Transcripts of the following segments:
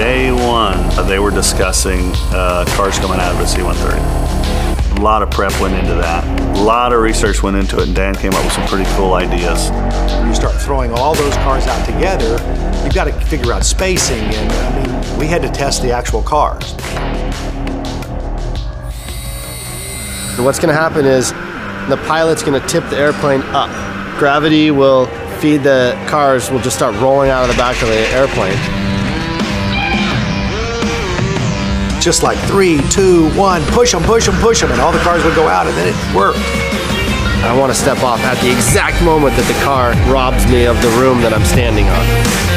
day one, they were discussing cars coming out of the C-130. A lot of prep went into that. A lot of research went into it, and Dan came up with some pretty cool ideas. You start throwing all those cars out together, you've got to figure out spacing, and I mean, we had to test the actual cars. What's going to happen is the pilot's going to tip the airplane up. Gravity will feed the cars, will just start rolling out of the back of the airplane. Just like 3, 2, 1, push them, push them, push them, and all the cars would go out, and then it worked. I want to step off at the exact moment that the car robs me of the room that I'm standing on.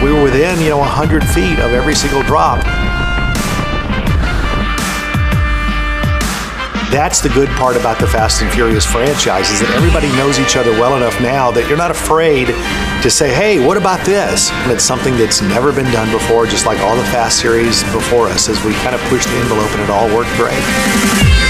We were within, 100 feet of every single drop. That's the good part about the Fast and Furious franchise, is that everybody knows each other well enough now that you're not afraid to say, hey, what about this? And it's something that's never been done before, just like all the Fast series before us, as we kind of pushed the envelope and it all worked great.